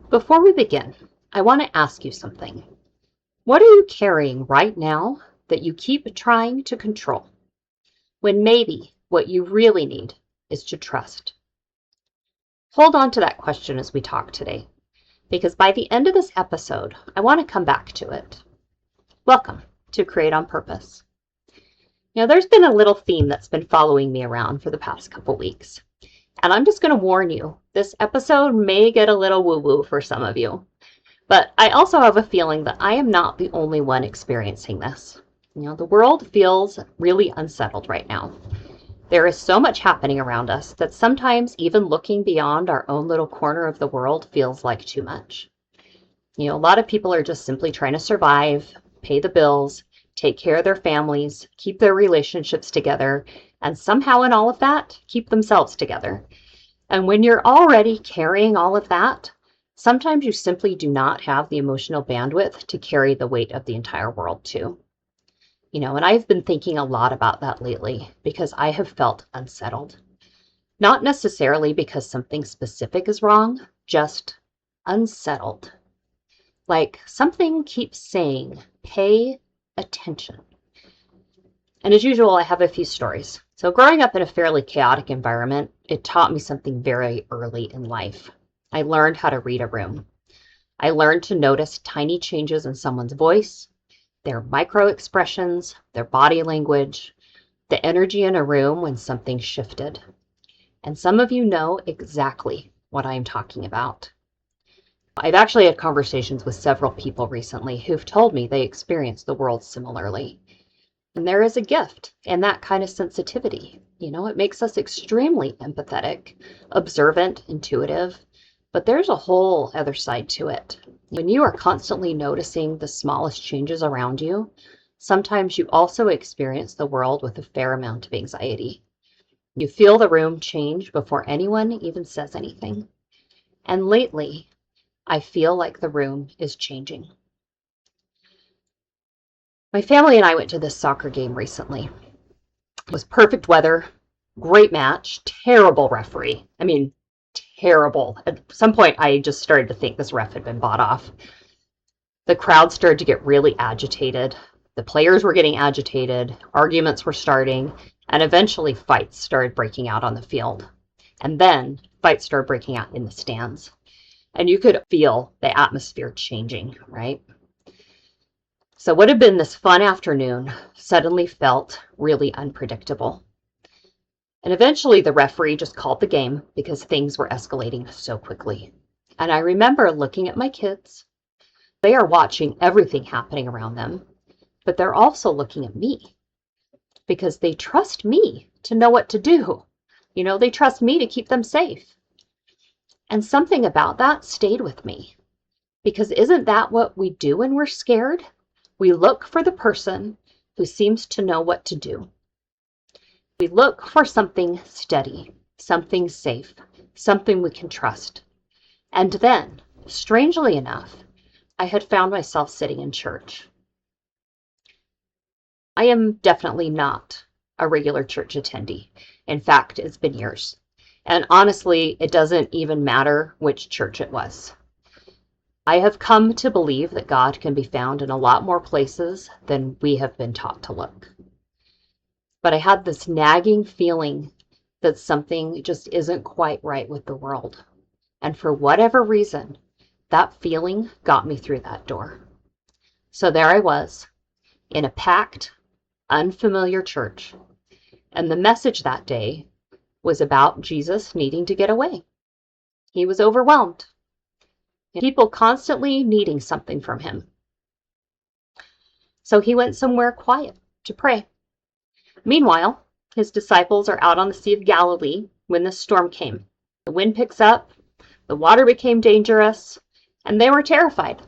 Before we begin, I want to ask you something. What are you carrying right now that you keep trying to control, when maybe what you really need is to trust? Hold on to that question as we talk today, because by the end of this episode, I want to come back to it. Welcome to Create on Purpose. There's been a little theme that's been following me around for the past couple weeks. And I'm just going to warn you, this episode may get a little woo-woo for some of you. But I also have a feeling that I am not the only one experiencing this. The world feels really unsettled right now. There is so much happening around us that sometimes even looking beyond our own little corner of the world feels like too much. A lot of people are just simply trying to survive, pay the bills, take care of their families, keep their relationships together, and somehow in all of that, keep themselves together. And when you're already carrying all of that, sometimes you simply do not have the emotional bandwidth to carry the weight of the entire world too. And I've been thinking a lot about that lately because I have felt unsettled. Not necessarily because something specific is wrong, just unsettled. Like something keeps saying, pay attention. And as usual, I have a few stories. So growing up in a fairly chaotic environment, it taught me something very early in life. I learned how to read a room. I learned to notice tiny changes in someone's voice, their micro expressions, their body language, the energy in a room when something shifted. And some of you know exactly what I'm talking about. I've actually had conversations with several people recently who've told me they experience the world similarly. And there is a gift in that kind of sensitivity. It makes us extremely empathetic, observant, intuitive, but there's a whole other side to it. When you are constantly noticing the smallest changes around you, sometimes you also experience the world with a fair amount of anxiety. You feel the room change before anyone even says anything. And lately, I feel like the room is changing. My family and I went to this soccer game recently. It was perfect weather, great match, terrible referee. Terrible. At some point, I just started to think this ref had been bought off. The crowd started to get really agitated. The players were getting agitated. Arguments were starting. And eventually, fights started breaking out on the field. And then fights started breaking out in the stands. And you could feel the atmosphere changing, right? So what had been this fun afternoon suddenly felt really unpredictable. And eventually the referee just called the game because things were escalating so quickly. And I remember looking at my kids. They are watching everything happening around them, but they're also looking at me because they trust me to know what to do. They trust me to keep them safe. And something about that stayed with me because isn't that what we do when we're scared? We look for the person who seems to know what to do. We look for something steady, something safe, something we can trust. And then, strangely enough, I had found myself sitting in church. I am definitely not a regular church attendee. In fact, it's been years. And honestly, it doesn't even matter which church it was. I have come to believe that God can be found in a lot more places than we have been taught to look. But I had this nagging feeling that something just isn't quite right with the world. And for whatever reason, that feeling got me through that door. So there I was, in a packed, unfamiliar church. And the message that day was about Jesus needing to get away. He was overwhelmed. People constantly needing something from him. So he went somewhere quiet to pray. Meanwhile, his disciples are out on the Sea of Galilee when the storm came. The wind picks up, the water became dangerous, and they were terrified.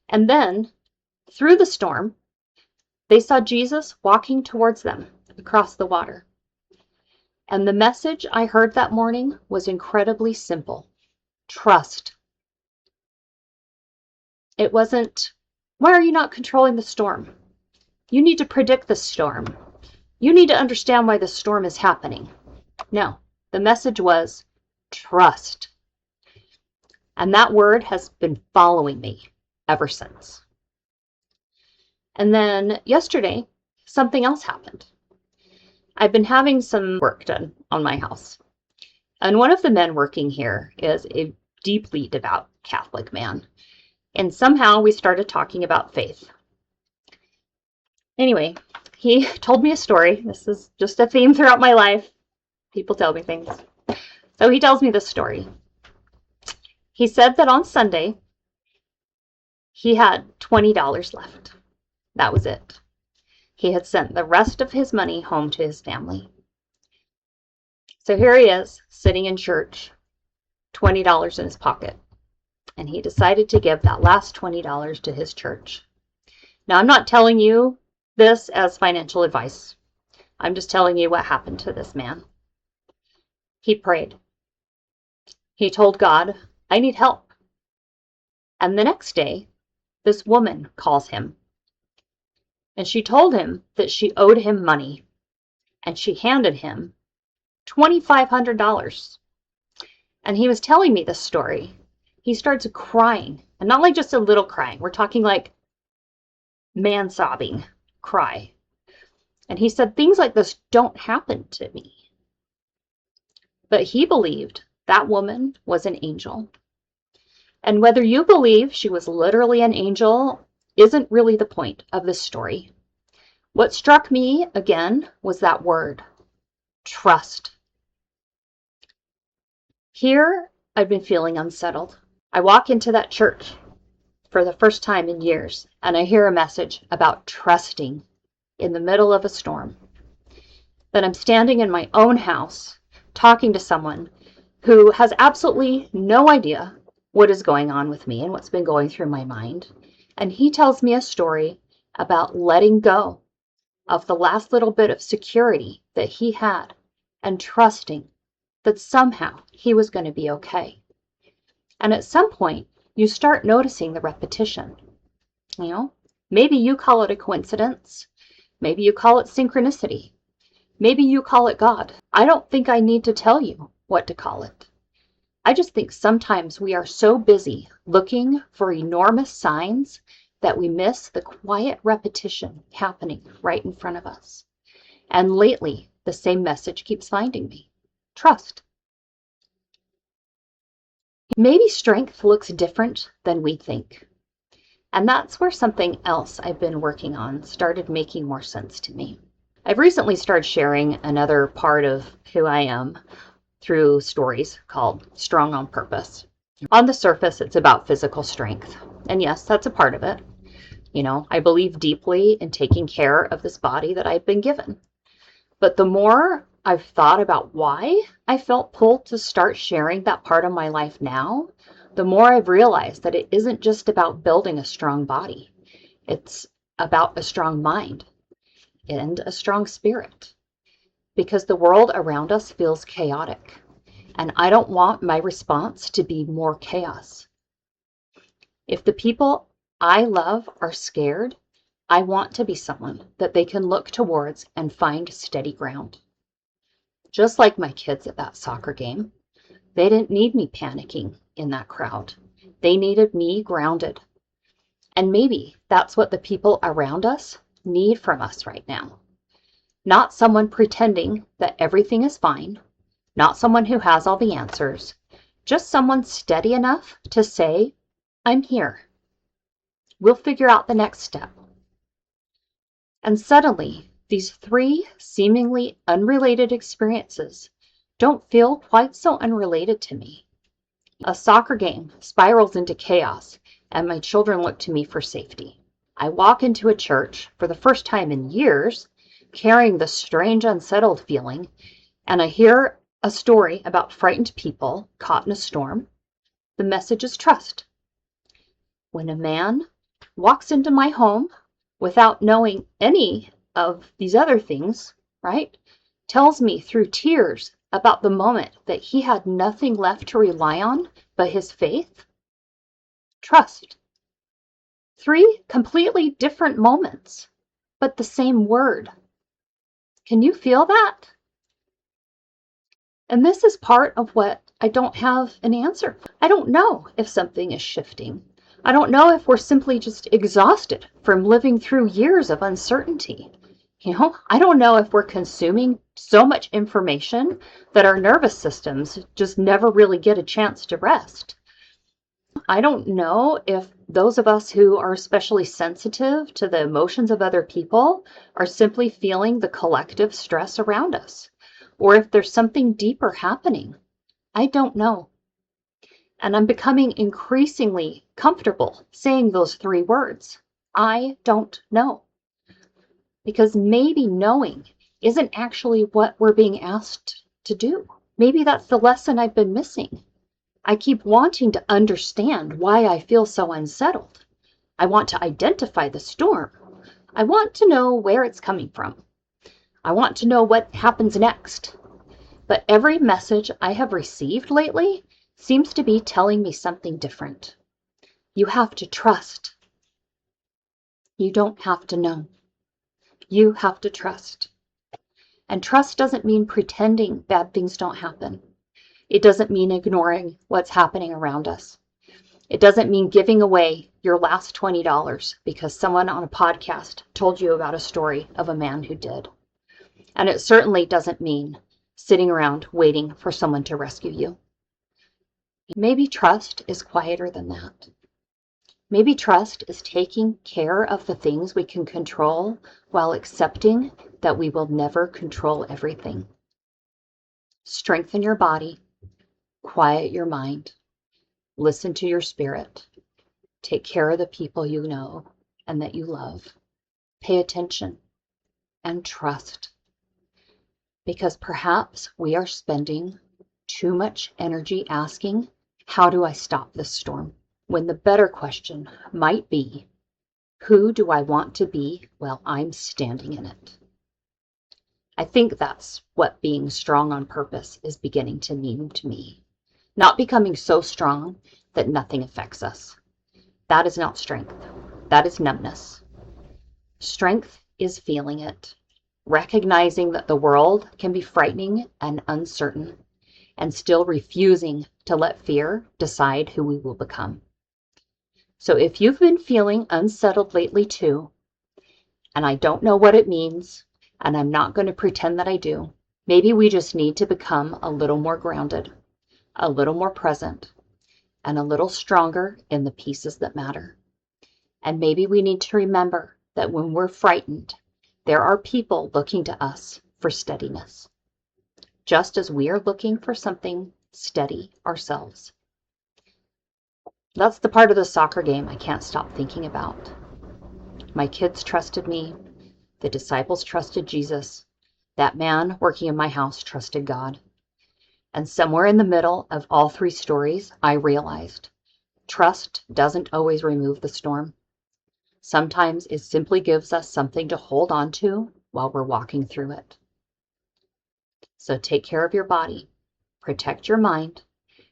And then, through the storm, they saw Jesus walking towards them across the water. And the message I heard that morning was incredibly simple. Trust. It wasn't, why are you not controlling the storm? You need to predict the storm. You need to understand why the storm is happening. No, the message was trust. And that word has been following me ever since. And then yesterday, something else happened. I've been having some work done on my house. And one of the men working here is a deeply devout Catholic man. And somehow we started talking about faith. Anyway, he told me a story. This is just a theme throughout my life. People tell me things. So he tells me this story. He said that on Sunday, he had $20 left. That was it. He had sent the rest of his money home to his family. So here he is, sitting in church, $20 in his pocket. And he decided to give that last $20 to his church. Now, I'm not telling you this as financial advice. I'm just telling you what happened to this man. He prayed. He told God, I need help. And the next day, this woman calls him. And she told him that she owed him money. And she handed him $2,500. And he was telling me this story. He starts crying. And not like just a little crying. We're talking like man sobbing cry. And he said, things like this don't happen to me. But he believed that woman was an angel. And whether you believe she was literally an angel isn't really the point of this story. What struck me, again, was that word, trust. Here, I've been feeling unsettled. I walk into that church for the first time in years, and I hear a message about trusting in the middle of a storm. Then I'm standing in my own house, talking to someone who has absolutely no idea what is going on with me and what's been going through my mind. And he tells me a story about letting go of the last little bit of security that he had and trusting that somehow he was going to be okay. And at some point, you start noticing the repetition. You know, maybe you call it a coincidence. Maybe you call it synchronicity. Maybe you call it God. I don't think I need to tell you what to call it. I just think sometimes we are so busy looking for enormous signs that we miss the quiet repetition happening right in front of us. And lately, the same message keeps finding me. Trust. Maybe strength looks different than we think. And that's where something else I've been working on started making more sense to me. I've recently started sharing another part of who I am through stories called Strong on Purpose. On the surface, it's about physical strength. And yes, that's a part of it. You know, I believe deeply in taking care of this body that I've been given. But the more I've thought about why I felt pulled to start sharing that part of my life now, the more I've realized that it isn't just about building a strong body. It's about a strong mind and a strong spirit. Because the world around us feels chaotic. And I don't want my response to be more chaos. If the people I love are scared, I want to be someone that they can look towards and find steady ground. Just like my kids at that soccer game, they didn't need me panicking in that crowd. They needed me grounded. And maybe that's what the people around us need from us right now. Not someone pretending that everything is fine, not someone who has all the answers, just someone steady enough to say, I'm here. We'll figure out the next step. And suddenly, these three seemingly unrelated experiences don't feel quite so unrelated to me. A soccer game spirals into chaos, and my children look to me for safety. I walk into a church for the first time in years, carrying the strange unsettled feeling, and I hear a story about frightened people caught in a storm. The message is trust. When a man walks into my home without knowing any of these other things, right, tells me through tears about the moment that he had nothing left to rely on but his faith, trust. Three completely different moments, but the same word. Can you feel that? And this is part of what I don't have an answer. I don't know if something is shifting. I don't know if we're simply just exhausted from living through years of uncertainty. I don't know if we're consuming so much information that our nervous systems just never really get a chance to rest. I don't know if those of us who are especially sensitive to the emotions of other people are simply feeling the collective stress around us, or if there's something deeper happening. I don't know. And I'm becoming increasingly comfortable saying those 3 words. I don't know. Because maybe knowing isn't actually what we're being asked to do. Maybe that's the lesson I've been missing. I keep wanting to understand why I feel so unsettled. I want to identify the storm. I want to know where it's coming from. I want to know what happens next. But every message I have received lately seems to be telling me something different. You have to trust. You don't have to know. You have to trust. And trust doesn't mean pretending bad things don't happen. It doesn't mean ignoring what's happening around us. It doesn't mean giving away your last $20 because someone on a podcast told you about a story of a man who did. And it certainly doesn't mean sitting around waiting for someone to rescue you. Maybe trust is quieter than that. Maybe trust is taking care of the things we can control while accepting that we will never control everything. Strengthen your body. Quiet your mind. Listen to your spirit. Take care of the people you know and that you love. Pay attention and trust. Because perhaps we are spending too much energy asking, how do I stop this storm? When the better question might be, who do I want to be while I'm standing in it? I think that's what being strong on purpose is beginning to mean to me. Not becoming so strong that nothing affects us. That is not strength. That is numbness. Strength is feeling it, recognizing that the world can be frightening and uncertain, and still refusing to let fear decide who we will become. So if you've been feeling unsettled lately too, and I don't know what it means, and I'm not going to pretend that I do, maybe we just need to become a little more grounded, a little more present, and a little stronger in the pieces that matter. And maybe we need to remember that when we're frightened, there are people looking to us for steadiness, just as we are looking for something steady ourselves. That's the part of the soccer game I can't stop thinking about. My kids trusted me. The disciples trusted Jesus. That man working in my house trusted God. And somewhere in the middle of all 3 stories, I realized trust doesn't always remove the storm. Sometimes it simply gives us something to hold on to while we're walking through it. So take care of your body, protect your mind,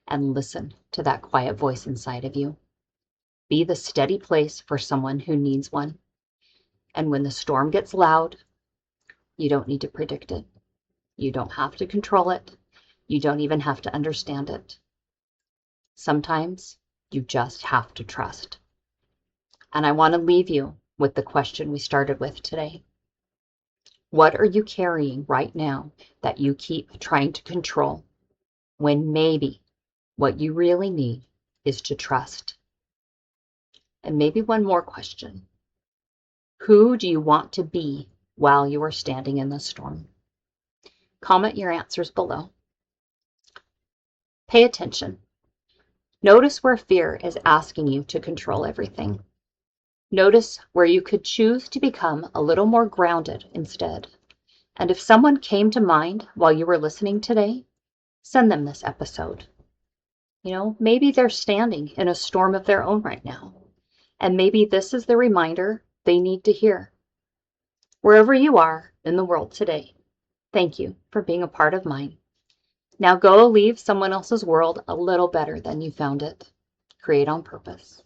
and listen to that quiet voice inside of you. Be the steady place for someone who needs one. And when the storm gets loud, you don't need to predict it. You don't have to control it. You don't even have to understand it. Sometimes you just have to trust. And I want to leave you with the question we started with today. What are you carrying right now that you keep trying to control when maybe what you really need is to trust? And maybe one more question. Who do you want to be while you are standing in the storm? Comment your answers below. Pay attention. Notice where fear is asking you to control everything. Notice where you could choose to become a little more grounded instead. And if someone came to mind while you were listening today, send them this episode. Maybe they're standing in a storm of their own right now. And maybe this is the reminder they need to hear. Wherever you are in the world today, thank you for being a part of mine. Now go leave someone else's world a little better than you found it. Create on purpose.